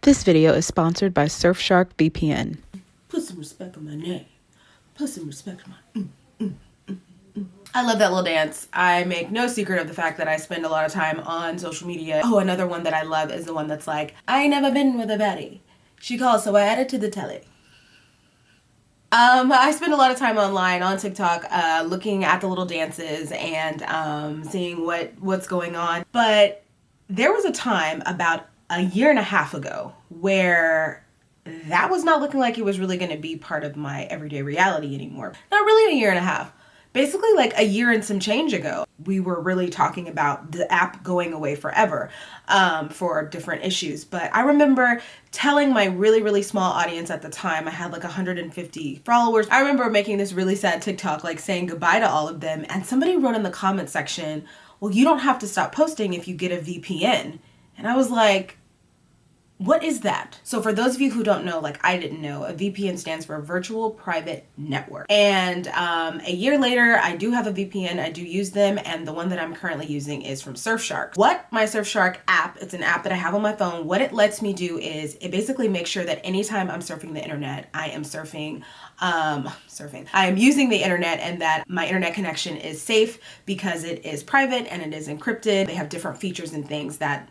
This video is sponsored by Surfshark VPN. Put some respect on my name. Put some respect on my I love that little dance. I make no secret of the fact that I spend a lot of time on social media. Oh, another one that I love is the one that's like, I ain't never been with a baddie. She calls, so I added to the telly. I spend a lot of time online on TikTok looking at the little dances and seeing what's going on. But there was a time about a year and a half ago where that was not looking like it was really going to be part of my everyday reality anymore. Not really a year and a half. Basically like a year and some change ago, we were really talking about the app going away forever for different issues. But I remember telling my really, really small audience at the time, I had like 150 followers. I remember making this really sad TikTok, like saying goodbye to all of them. And somebody wrote in the comment section, well, you don't have to stop posting if you get a VPN. And I was like, what is that? So for those of you who don't know, like I didn't know, a VPN stands for Virtual Private Network. And a year later, I do have a VPN. I do use them. And the one that I'm currently using is from Surfshark. What my Surfshark app, it's an app that I have on my phone. What it lets me do is it basically makes sure that anytime I'm surfing the internet, I am I am using the internet and that my internet connection is safe because it is private and it is encrypted. They have different features and things that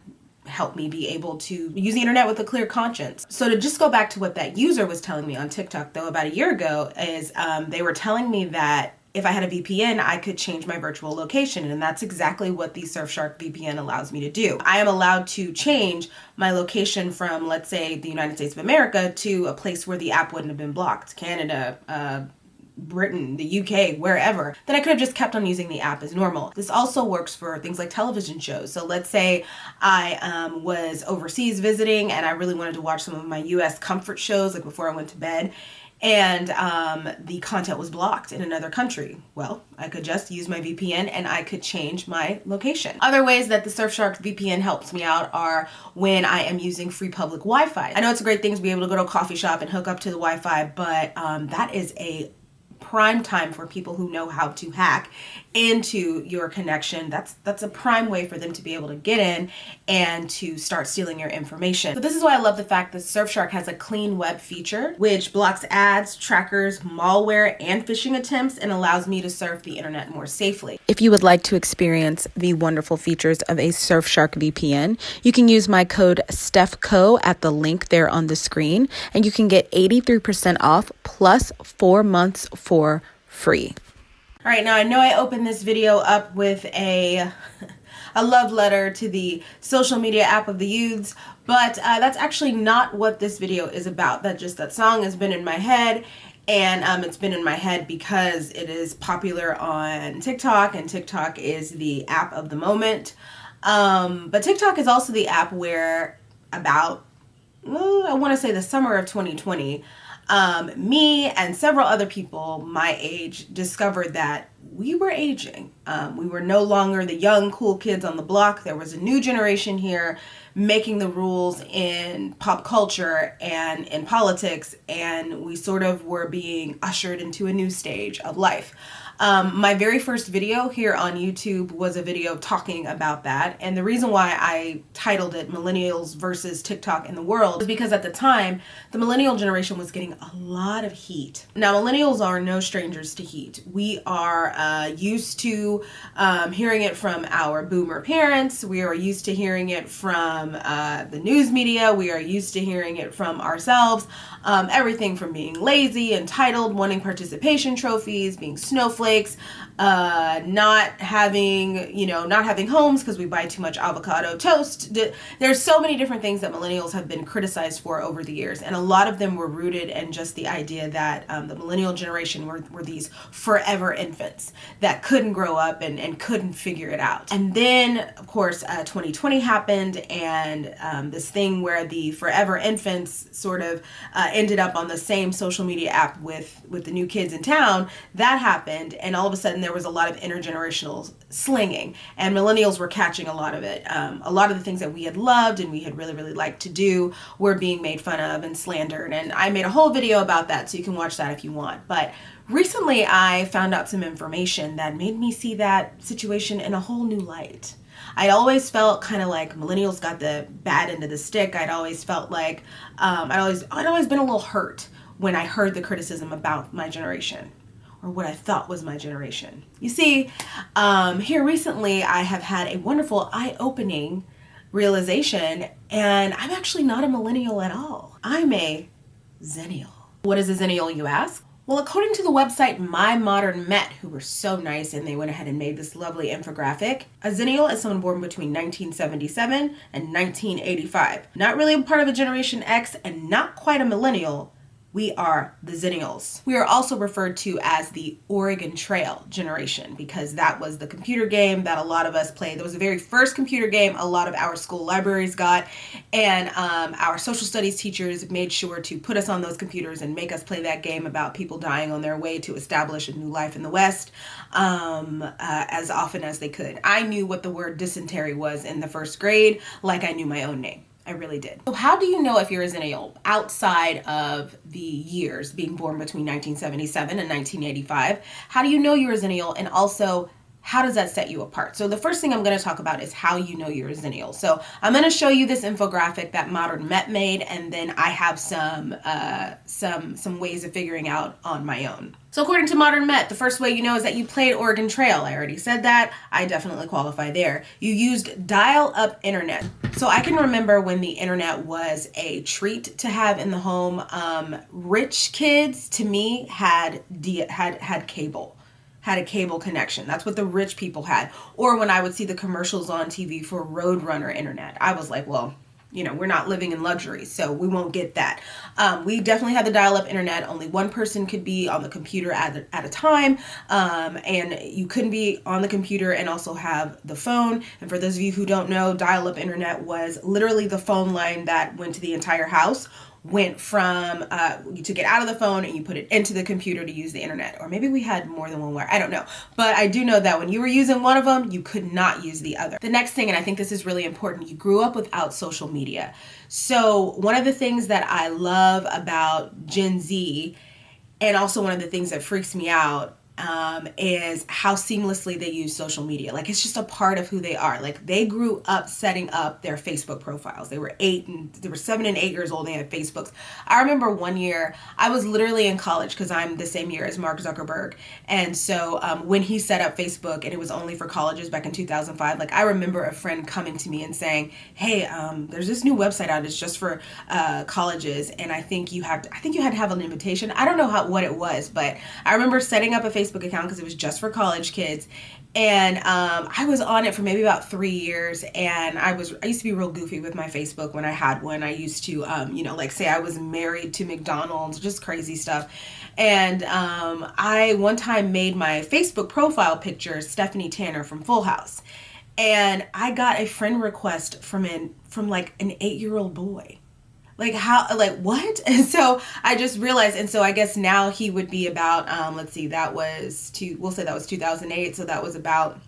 help me be able to use the internet with a clear conscience. So to just go back to what that user was telling me on TikTok though about a year ago is they were telling me that if I had a VPN, I could change my virtual location. And that's exactly what the Surfshark VPN allows me to do. I am allowed to change my location from, let's say, the United States of America to a place where the app wouldn't have been blocked. Canada, Britain, the UK, wherever, then I could have just kept on using the app as normal. This also works for things like television shows. So let's say I was overseas visiting and I really wanted to watch some of my US comfort shows like before I went to bed, and the content was blocked in another country. Well, I could just use my VPN and I could change my location. Other ways that the Surfshark VPN helps me out are when I am using free public Wi-Fi. I know it's a great thing to be able to go to a coffee shop and hook up to the Wi-Fi, but that is a prime time for people who know how to hack into your connection. That's a prime way for them to be able to get in and to start stealing your information. So this is why I love the fact that Surfshark has a clean web feature, which blocks ads, trackers, malware, and phishing attempts and allows me to surf the internet more safely. If you would like to experience the wonderful features of a Surfshark VPN, you can use my code STEPHCO at the link there on the screen, and you can get 83% off plus 4 months for free. All right, now I know I opened this video up with a love letter to the social media app of the youths, but that's actually not what this video is about. That song has been in my head, and it's been in my head because it is popular on TikTok, and TikTok is the app of the moment. But TikTok is also the app where about, I want to say the summer of 2020, me and several other people my age discovered that we were aging. We were no longer the young, cool kids on the block. There was a new generation here making the rules in pop culture and in politics, and we sort of were being ushered into a new stage of life. My very first video here on YouTube was a video talking about that, and the reason why I titled it Millennials versus TikTok in the World is because at the time, the millennial generation was getting a lot of heat. Now, millennials are no strangers to heat. We are used to hearing it from our boomer parents. We are used to hearing it from the news media. We are used to hearing it from ourselves. Everything from being lazy, entitled, wanting participation trophies, being snowflakes, not having homes because we buy too much avocado toast. There's so many different things that millennials have been criticized for over the years, and a lot of them were rooted in just the idea that the millennial generation were these forever infants that couldn't grow up and couldn't figure it out. And then, of course, 2020 happened, and this thing where the forever infants sort of ended up on the same social media app with the new kids in town, that happened, and all of a sudden there was a lot of intergenerational slinging, and millennials were catching a lot of it. A lot of the things that we had loved and we had really, really liked to do were being made fun of and slandered, and I made a whole video about that, so you can watch that if you want. But recently I found out some information that made me see that situation in a whole new light. I always felt kind of like millennials got the bad end of the stick. I'd always felt like I'd always been a little hurt when I heard the criticism about my generation, or what I thought was my generation. You see, here recently I have had a wonderful eye-opening realization, and I'm actually not a millennial at all. I'm a Xennial. What is a Xennial, you ask? Well, according to the website My Modern Met, who were so nice and they went ahead and made this lovely infographic, a Xennial is someone born between 1977 and 1985. Not really a part of a Generation X and not quite a millennial. We are the Xennials. We are also referred to as the Oregon Trail generation because that was the computer game that a lot of us played. That was the very first computer game a lot of our school libraries got, and our social studies teachers made sure to put us on those computers and make us play that game about people dying on their way to establish a new life in the West as often as they could. I knew what the word dysentery was in the first grade, like I knew my own name. I really did. So how do you know if you're a Xennial outside of the years being born between 1977 and 1985? How do you know you're a Xennial, and also how does that set you apart? So the first thing I'm going to talk about is how you know you're a Xennial. So I'm going to show you this infographic that Modern Met made, and then I have some ways of figuring out on my own. So according to Modern Met, the first way you know is that you played Oregon Trail. I already said that. I definitely qualify there. You used dial-up internet. So I can remember when the internet was a treat to have in the home. Rich kids, to me, had cable. Had a cable connection. That's what the rich people had. Or when I would see the commercials on TV for Roadrunner internet, I was like, well, you know, we're not living in luxury, so we won't get that. We definitely had the dial-up internet. Only one person could be on the computer at a time, and you couldn't be on the computer and also have the phone. And for those of you who don't know, dial-up internet was literally the phone line that went to the entire house. Went from, you took it out of the phone and you put it into the computer to use the internet. Or maybe we had more than one wire. I don't know. But I do know that when you were using one of them, you could not use the other. The next thing, and I think this is really important, you grew up without social media. So one of the things that I love about Gen Z, and also one of the things that freaks me out, is how seamlessly they use social media. Like, it's just a part of who they are. Like, they grew up setting up their Facebook profiles. They were 7 and 8 years old. They had Facebooks. I remember one year, I was literally in college because I'm the same year as Mark Zuckerberg. And so when he set up Facebook, and it was only for colleges back in 2005, like, I remember a friend coming to me and saying, hey, there's this new website out. It's just for colleges. And I think you had to have an invitation. I don't know what it was, but I remember setting up a Facebook account because it was just for college kids, and I was on it for maybe about 3 years, and I used to be real goofy with my Facebook when I had one. I used to like say I was married to McDonald's, just crazy stuff. And I one time made my Facebook profile picture Stephanie Tanner from Full House, and I got a friend request from like an 8-year-old boy. Like, how, like, what? And so I just realized, and so I guess now he would be about, let's see, we'll say that was 2008, so that was about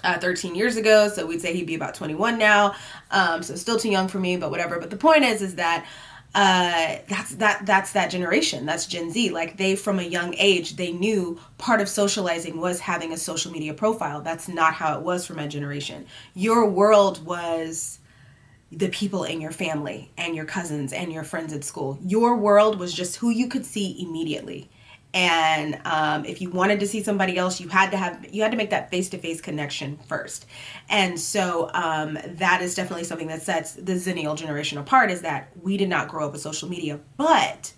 13 years ago, so we'd say he'd be about 21 now, so still too young for me, but whatever. But the point is that that's that generation. That's Gen Z. Like, they, from a young age, they knew part of socializing was having a social media profile. That's not how it was for my generation. Your world was the people in your family and your cousins and your friends at school. Your world was just who you could see immediately. And if you wanted to see somebody else, you had to make that face-to-face connection first. And so that is definitely something that sets the Xennial generation apart, is that we did not grow up with social media, but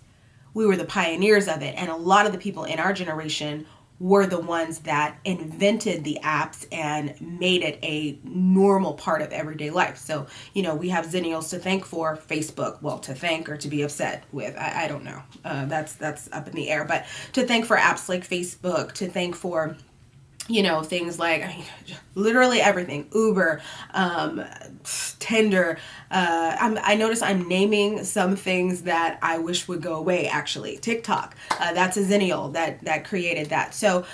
we were the pioneers of it. And a lot of the people in our generation were the ones that invented the apps and made it a normal part of everyday life. So, we have Xennials to thank for Facebook. Well, to thank or to be upset with, I don't know. That's up in the air. But to thank for apps like Facebook, to thank for, things like, literally everything. Uber, Tinder. I notice I'm naming some things that I wish would go away, actually. TikTok. That's a Xennial that created that. So,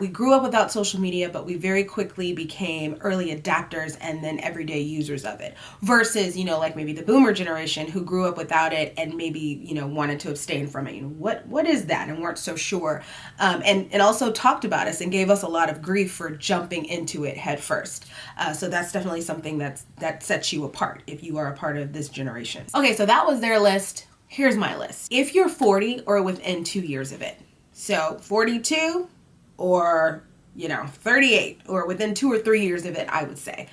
we grew up without social media, but we very quickly became early adapters and then everyday users of it. Versus, like maybe the boomer generation who grew up without it and maybe, wanted to abstain from it. What is that? And weren't so sure. And also talked about us and gave us us a lot of grief for jumping into it head first. So that's definitely something that sets you apart if you are a part of this generation. Okay, so that was their list. Here's my list. If you're 40 or within 2 years of it, so 42 or 38 or within 2 or 3 years of it, I would say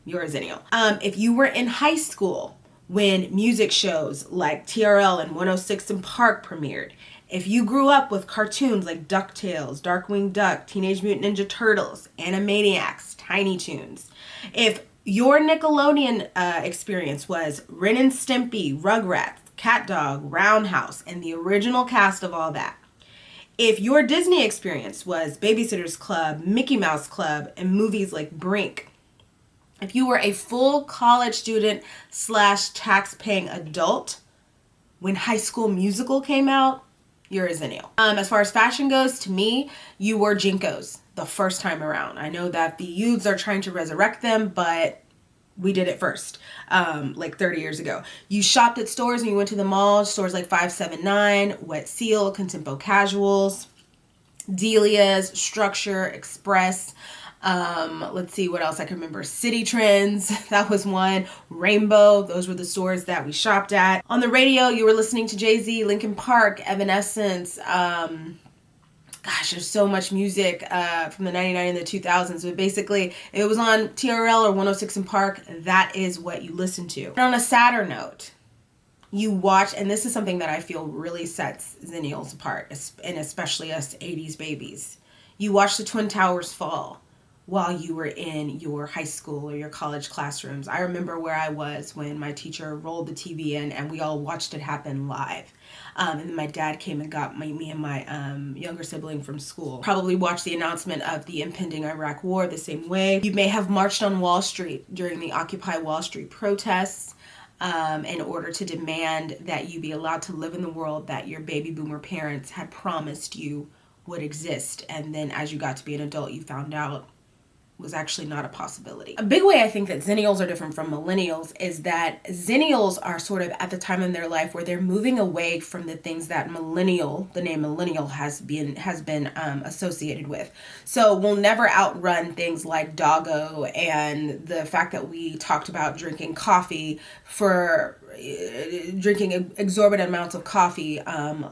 you're a Xennial. If you were in high school when music shows like TRL and 106 and Park premiered, if you grew up with cartoons like DuckTales, Darkwing Duck, Teenage Mutant Ninja Turtles, Animaniacs, Tiny Toons, if your Nickelodeon experience was Ren and Stimpy, Rugrats, Cat Dog, Roundhouse, and the original cast of all that, if your Disney experience was Babysitter's Club, Mickey Mouse Club, and movies like Brink, if you were a full college student / tax-paying adult when High School Musical came out, you're a Xennial. As far as fashion goes, to me, you wore Jinkos the first time around. I know that the youths are trying to resurrect them, but we did it first, like 30 years ago. You shopped at stores and you went to the mall, stores like 579, Wet Seal, Contempo Casuals, Delia's, Structure, Express. Let's see what else I can remember. City Trends, that was one. Rainbow, those were the stores that we shopped at. On the radio, you were listening to Jay-Z, Linkin Park, Evanescence. Gosh, there's so much music from the 99 and the 2000s. But basically, if it was on TRL or 106 and Park, that is what you listened to. And on a sadder note, you watch, and this is something that I feel really sets Xennials apart, and especially us 80s babies. You watch the Twin Towers fall while you were in your high school or your college classrooms. I remember where I was when my teacher rolled the TV in and we all watched it happen live. And then my dad came and got me and my younger sibling from school. Probably watched the announcement of the impending Iraq War the same way. You may have marched on Wall Street during the Occupy Wall Street protests in order to demand that you be allowed to live in the world that your baby boomer parents had promised you would exist. And then as you got to be an adult, you found out was actually not a possibility. A big way I think that Xennials are different from millennials is that Xennials are sort of at the time in their life where they're moving away from the things that the name millennial has been associated with. So we'll never outrun things like doggo and the fact that we talked about drinking coffee for drinking exorbitant amounts of coffee,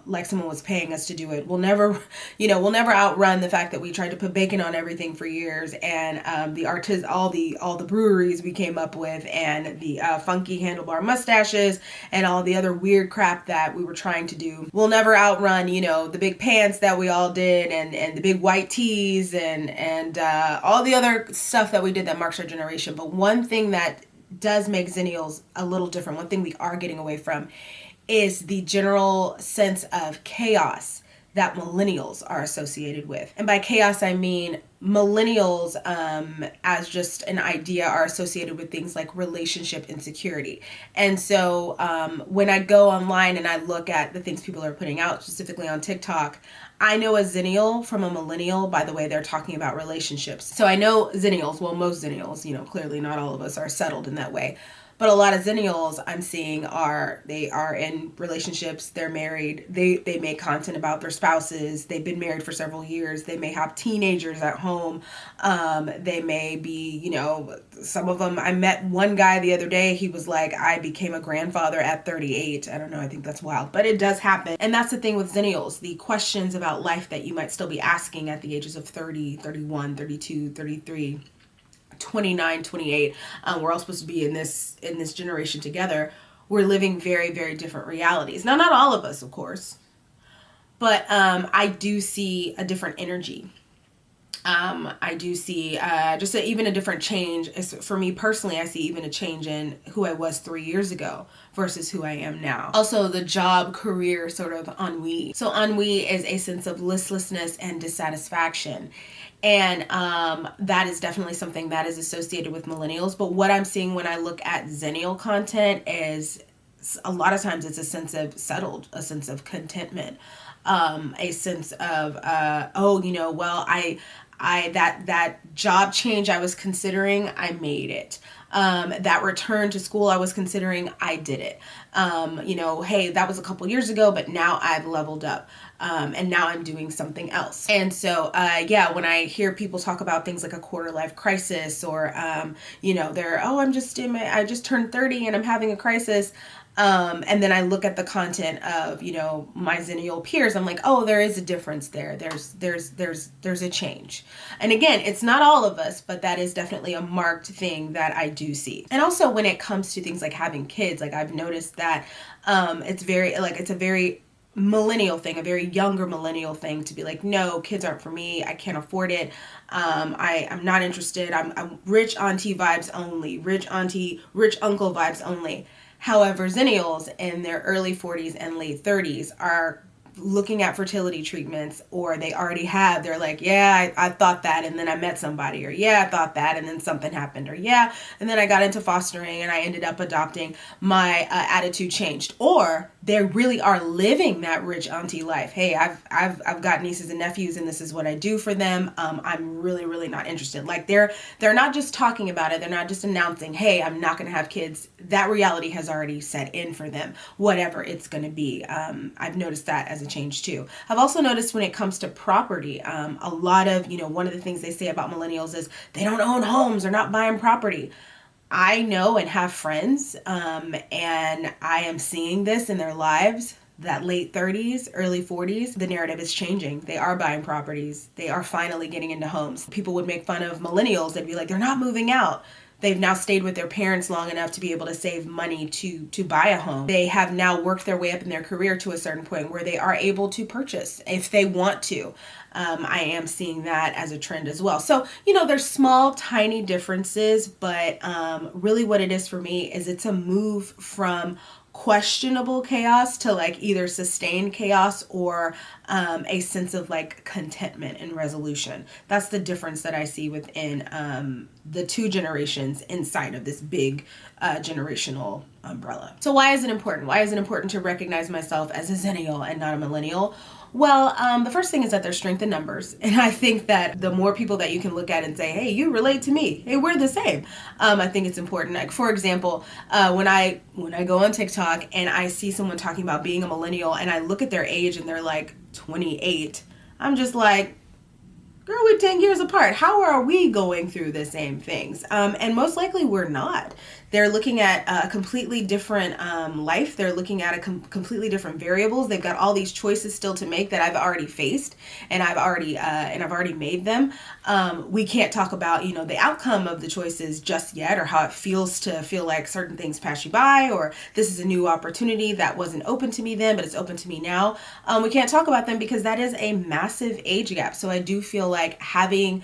like someone was paying us to do it. We'll never outrun the fact that we tried to put bacon on everything for years, and all the breweries we came up with, and the funky handlebar mustaches, and all the other weird crap that we were trying to do. We'll never outrun, the big pants that we all did, and the big white tees, and all the other stuff that we did that marks our generation. But one thing that does make Xennials a little different, one thing we are getting away from, is the general sense of chaos that millennials are associated with. And by chaos, I mean millennials as just an idea are associated with things like relationship insecurity. And so when I go online and I look at the things people are putting out, specifically on TikTok, I know a Xennial from a millennial by the way they're talking about relationships. So I know Xennials, well, most Xennials, clearly not all of us are settled in that way. But a lot of Xennials I'm seeing are in relationships, they're married, they make content about their spouses, they've been married for several years, they may have teenagers at home, they may be, some of them, I met one guy the other day, he was like, I became a grandfather at 38. I don't know, I think that's wild, but it does happen. And that's the thing with Xennials, the questions about life that you might still be asking at the ages of 30, 31, 32, 33, 29, 28, we're all supposed to be in this generation together. We're living very, very different realities. Now, not all of us, of course, but I do see a different energy. I do see even a different change. For me personally, I see even a change in who I was 3 years ago versus who I am now. Also, the job career sort of ennui. So ennui is a sense of listlessness and dissatisfaction. And that is definitely something that is associated with millennials. But what I'm seeing when I look at Xennial content is a lot of times it's a sense of settled, a sense of contentment, a sense of, That job change I was considering, I made it. That return to school I was considering, I did it. Hey, that was a couple years ago, but now I've leveled up. And now I'm doing something else. And so, when I hear people talk about things like a quarter life crisis, or, I just turned 30 and I'm having a crisis. And then I look at the content of, my Xennial peers. I'm like, oh, there is a difference there. There's a change. And again, it's not all of us, but that is definitely a marked thing that I do see. And also when it comes to things like having kids, like I've noticed that, it's a very millennial thing, a very younger millennial thing to be like, no, kids aren't for me. I can't afford it. I'm not interested. I'm rich auntie vibes only, rich auntie, rich uncle vibes only. However, Xennials in their early 40s and late 30s are looking at fertility treatments, or they already have, they're like, yeah, I thought that, and then I met somebody, or yeah, I thought that, and then something happened, or yeah, and then I got into fostering and I ended up adopting, my attitude changed. Or they really are living that rich auntie life. Hey, I've got nieces and nephews and this is what I do for them. I'm really, really not interested. Like they're not just talking about it. They're not just announcing, hey, I'm not going to have kids. That reality has already set in for them, whatever it's going to be. I've noticed that as a change too. I've also noticed when it comes to property, a lot of, one of the things they say about millennials is they don't own homes, they're not buying property. I know and have friends, and I am seeing this in their lives, that late 30s, early 40s, the narrative is changing. They are buying properties. They are finally getting into homes. People would make fun of millennials. They'd be like, they're not moving out. They've now stayed with their parents long enough to be able to save money to buy a home. They have now worked their way up in their career to a certain point where they are able to purchase if they want to. I am seeing that as a trend as well. So, there's small, tiny differences, but really what it is for me is it's a move from questionable chaos to like either sustained chaos or a sense of like contentment and resolution. That's the difference that I see within the two generations inside of this big generational umbrella. So why is it important? Why is it important to recognize myself as a Xennial and not a millennial? Well, the first thing is that there's strength in numbers. And I think that the more people that you can look at and say, hey, you relate to me. Hey, we're the same. I think it's important. Like, for example, when I go on TikTok and I see someone talking about being a millennial and I look at their age and they're like 28, I'm just like, girl, we're 10 years apart. How are we going through the same things? And most likely we're not. They're looking at a completely different life. They're looking at completely different variables. They've got all these choices still to make that I've already faced, and I've already made them. We can't talk about the outcome of the choices just yet, or how it feels to feel like certain things pass you by, or this is a new opportunity that wasn't open to me then, but it's open to me now. We can't talk about them because that is a massive age gap. So I do feel like having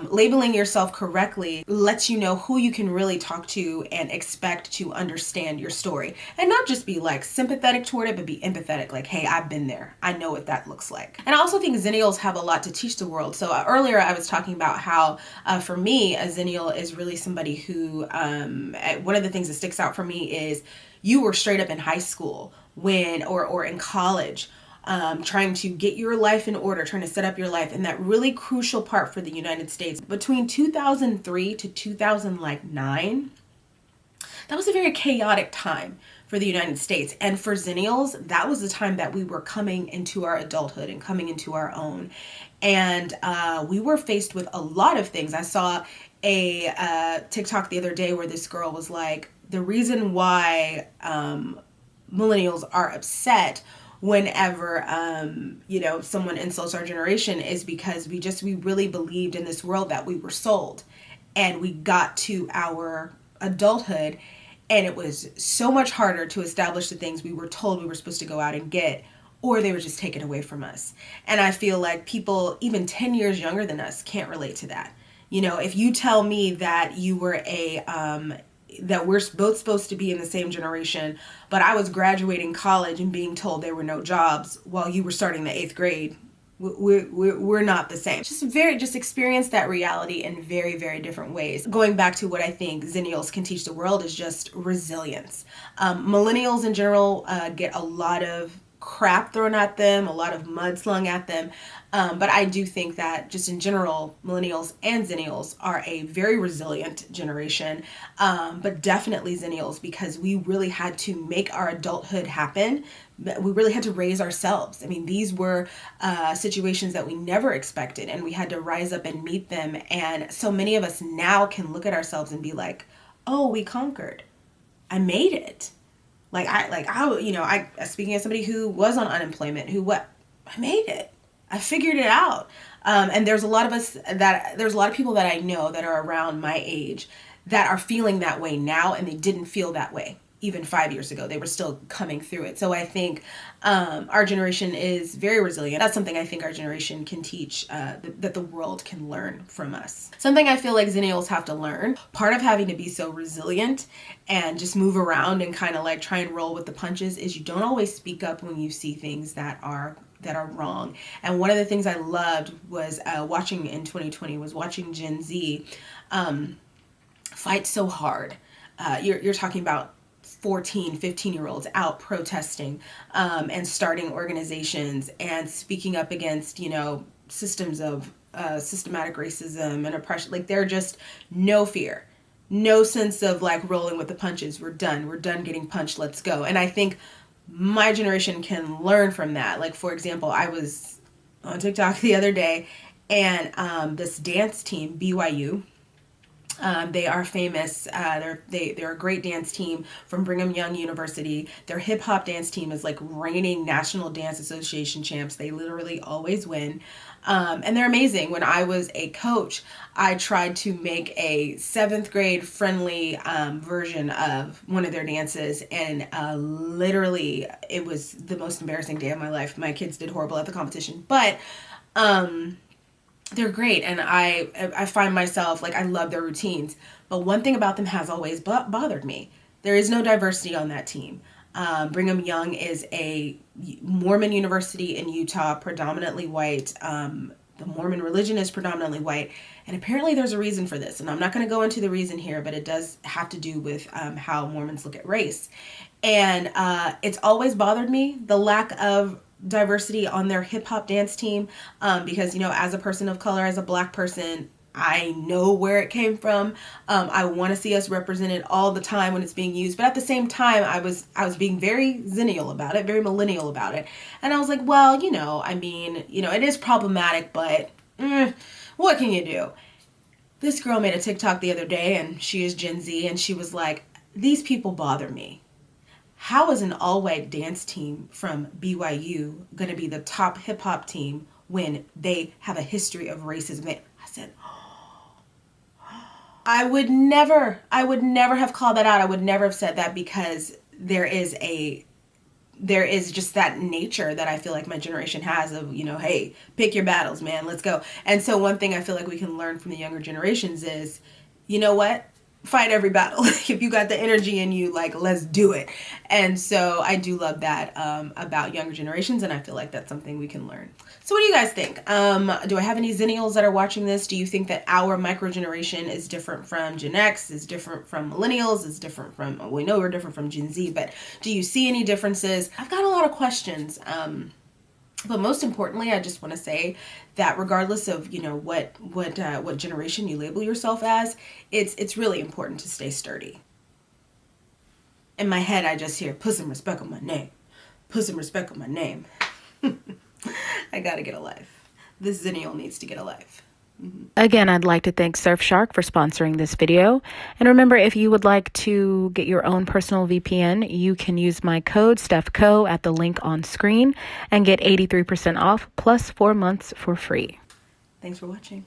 labeling yourself correctly lets you know who you can really talk to and expect to understand your story, and not just be like sympathetic toward it, but be empathetic. Like, hey, I've been there. I know what that looks like. And I also think Xennials have a lot to teach the world. So earlier I was talking about how for me, a Xennial is really somebody who, one of the things that sticks out for me is you were straight up in high school or in college, trying to get your life in order, trying to set up your life. And that really crucial part for the United States between 2003 to 2009, that was a very chaotic time for the United States. And for Xennials, that was the time that we were coming into our adulthood and coming into our own. And we were faced with a lot of things. I saw a TikTok the other day where this girl was like, the reason why millennials are upset whenever someone insults our generation is because we really believed in this world that we were sold, and we got to our adulthood and it was so much harder to establish the things we were told we were supposed to go out and get, or they were just taken away from us. And I feel like people even 10 years younger than us can't relate to that. If you tell me that you were that we're both supposed to be in the same generation, but I was graduating college and being told there were no jobs while you were starting the 8th grade, we're not the same. Just experience that reality in very, very different ways. Going back to what I think Xennials can teach the world is just resilience. Millennials in general get a lot of crap thrown at them, a lot of mud slung at them. But I do think that just in general, millennials and Xennials are a very resilient generation, but definitely Xennials, because we really had to make our adulthood happen. We really had to raise ourselves. I mean, these were situations that we never expected, and we had to rise up and meet them. And so many of us now can look at ourselves and be like, oh, we conquered. I made it. I speaking as somebody who was on unemployment, I made it. I figured it out. And there's a lot of people that I know that are around my age that are feeling that way now, and they didn't feel that way even 5 years ago. They were still coming through it. So I think our generation is very resilient. That's something I think our generation can teach, that the world can learn from us. Something I feel like Xennials have to learn, part of having to be so resilient and just move around and kind of like try and roll with the punches, is you don't always speak up when you see things that are wrong. And one of the things I loved was watching in 2020 was watching Gen Z fight so hard. You're talking about 14, 15-year-olds out protesting and starting organizations and speaking up against, systems of systematic racism and oppression. Like, they're just no fear, no sense of like rolling with the punches. We're done getting punched. Let's go. And I think my generation can learn from that. Like, for example, I was on TikTok the other day, and this dance team, BYU, they are famous. They're a great dance team from Brigham Young University. Their hip hop dance team is like reigning National Dance Association champs. They literally always win. And they're amazing. When I was a coach, I tried to make a 7th grade friendly version of one of their dances, and literally it was the most embarrassing day of my life. My kids did horrible at the competition, but they're great, and I find myself, like, I love their routines. But one thing about them has always bothered me. There is no diversity on that team. Brigham Young is a Mormon university in Utah, predominantly white. The Mormon religion is predominantly white. And apparently there's a reason for this. And I'm not going to go into the reason here, but it does have to do with how Mormons look at race. And it's always bothered me, the lack of diversity on their hip hop dance team, because, as a person of color, as a Black person, I know where it came from. I want to see us represented all the time when it's being used. But at the same time, I was being very Xennial about it, very millennial about it. And I was like, well, it is problematic, but what can you do? This girl made a TikTok the other day, and she is Gen Z, and she was like, these people bother me. How is an all-white dance team from BYU going to be the top hip-hop team when they have a history of racism? I said, I would never have called that out. I would never have said that, because there is just that nature that I feel like my generation has of, hey, pick your battles, man, let's go. And so one thing I feel like we can learn from the younger generations is, you know what? Fight every battle. If you got the energy in you, like, let's do it. And so I do love that about younger generations, and I feel like that's something we can learn. So what do you guys think? Do I have any Xennials that are watching this? Do you think that our micro generation is different from Gen X, is different from millennials, is different from, we know we're different from Gen Z, but do you see any differences? I've got a lot of questions. But most importantly, I just want to say that regardless of, what generation you label yourself as, it's really important to stay sturdy. In my head, I just hear, put some respect on my name. Put some respect on my name. I gotta get a life. This Xennial needs to get a life. Again, I'd like to thank Surfshark for sponsoring this video. And remember, if you would like to get your own personal VPN, you can use my code StephCo at the link on screen and get 83% off plus 4 months for free. Thanks for watching.